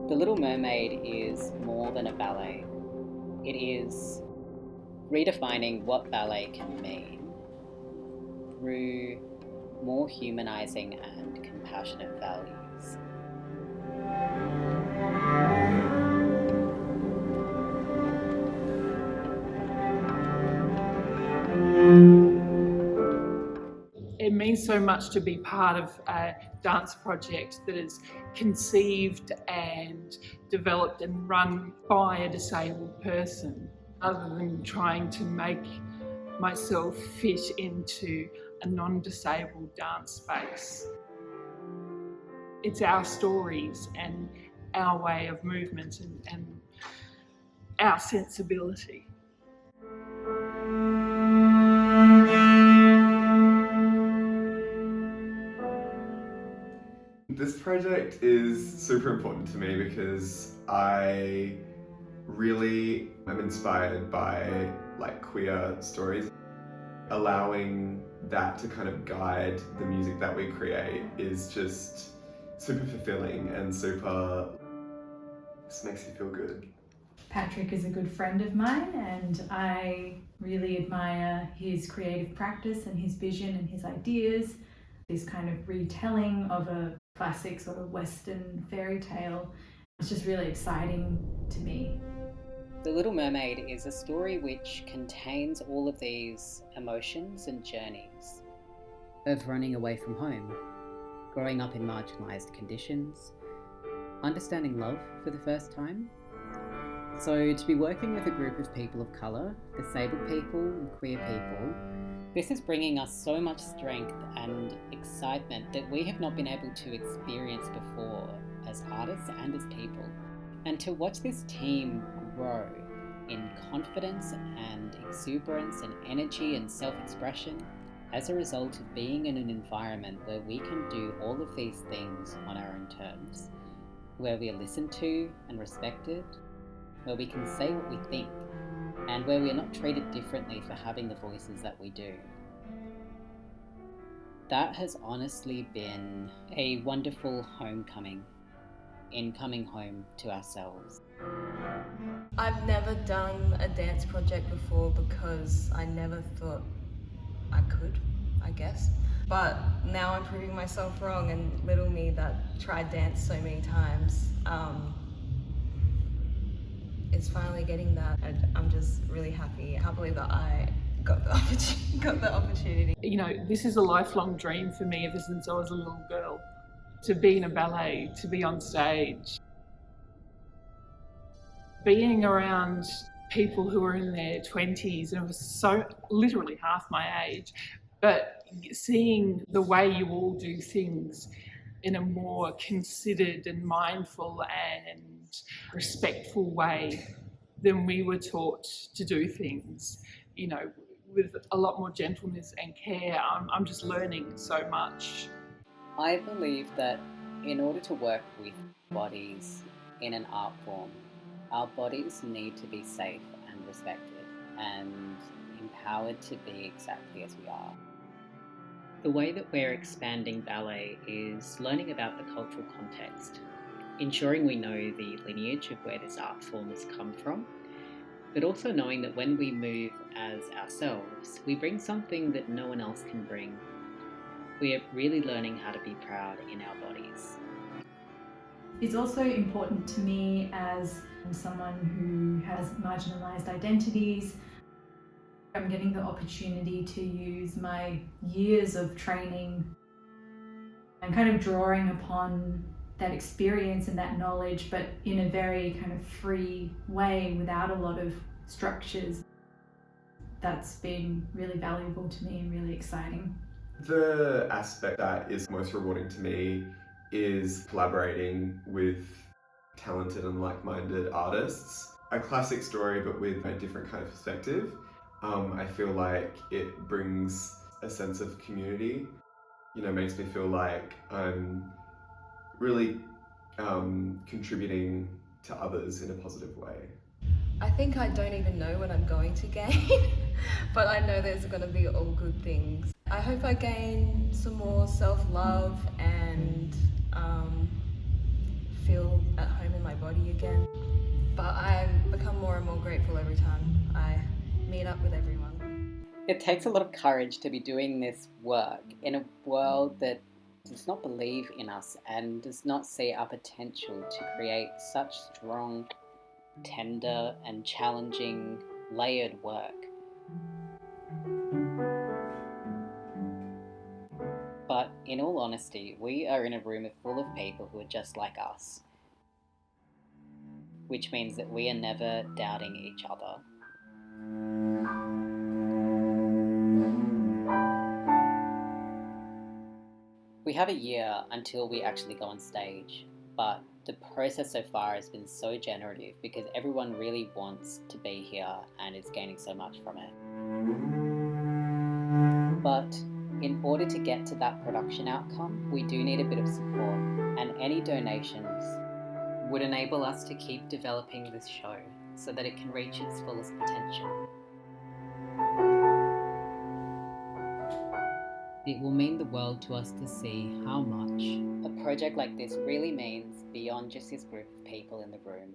The Little Mermaid is more than a ballet. It is redefining what ballet can mean through more humanising and compassionate values. It means so much to be part of a dance project that is conceived and developed and run by a disabled person, other than trying to make myself fit into a non-disabled dance space. It's our stories and our way of movement and our sensibility. This project is super important to me because I really am inspired by queer stories. Allowing that to kind of guide the music that we create is just super fulfilling and this makes you feel good. Patrick is a good friend of mine and I really admire his creative practice and his vision and his ideas. This kind of retelling of a classic sort of Western fairy tale. It's just really exciting to me. The Little Mermaid is a story which contains all of these emotions and journeys of running away from home, growing up in marginalised conditions, understanding love for the first time. So to be working with a group of people of colour, disabled people and queer people, this is bringing us so much strength and excitement that we have not been able to experience before as artists and as people. And to watch this team grow in confidence and exuberance and energy and self-expression as a result of being in an environment where we can do all of these things on our own terms, where we are listened to and respected, where we can say what we think, and where we are not treated differently for having the voices that we do. That has honestly been a wonderful homecoming, in coming home to ourselves. I've never done a dance project before because I never thought I could, I guess. But now I'm proving myself wrong, and little me that tried dance so many times is finally getting that, and I'm just really happy. I can't believe that I got the opportunity. You know, this is a lifelong dream for me ever since I was a little girl, to be in a ballet, to be on stage. Being around people who are in their 20s, and it was so literally half my age, but seeing the way you all do things in a more considered and mindful and respectful way than we were taught to do things, you know, with a lot more gentleness and care. I'm just learning so much. I believe that in order to work with bodies in an art form, our bodies need to be safe and respected and empowered to be exactly as we are. The way that we're expanding ballet is learning about the cultural context, ensuring we know the lineage of where this art form has come from, but also knowing that when we move as ourselves, we bring something that no one else can bring. We are really learning how to be proud in our bodies. It's also important to me as someone who has marginalised identities. I'm getting the opportunity to use my years of training and kind of drawing upon that experience and that knowledge, but in a very kind of free way without a lot of structures. That's been really valuable to me and really exciting. The aspect that is most rewarding to me is collaborating with talented and like-minded artists. A classic story, but with a different kind of perspective. I feel like it brings a sense of community, makes me feel like I'm really contributing to others in a positive way. I think I don't even know what I'm going to gain, but I know there's going to be all good things. I hope I gain some more self-love and feel at home in my body. again. But I've become more and more grateful every time I meet up with everyone. It takes a lot of courage to be doing this work in a world that does not believe in us and does not see our potential to create such strong, tender and challenging, layered work. But in all honesty, we are in a room full of people who are just like us, which means that we are never doubting each other. We have a year until we actually go on stage, but the process so far has been so generative because everyone really wants to be here and is gaining so much from it. But in order to get to that production outcome, we do need a bit of support, and any donations would enable us to keep developing this show so that it can reach its fullest potential. It will mean the world to us to see how much a project like this really means beyond just this group of people in the room.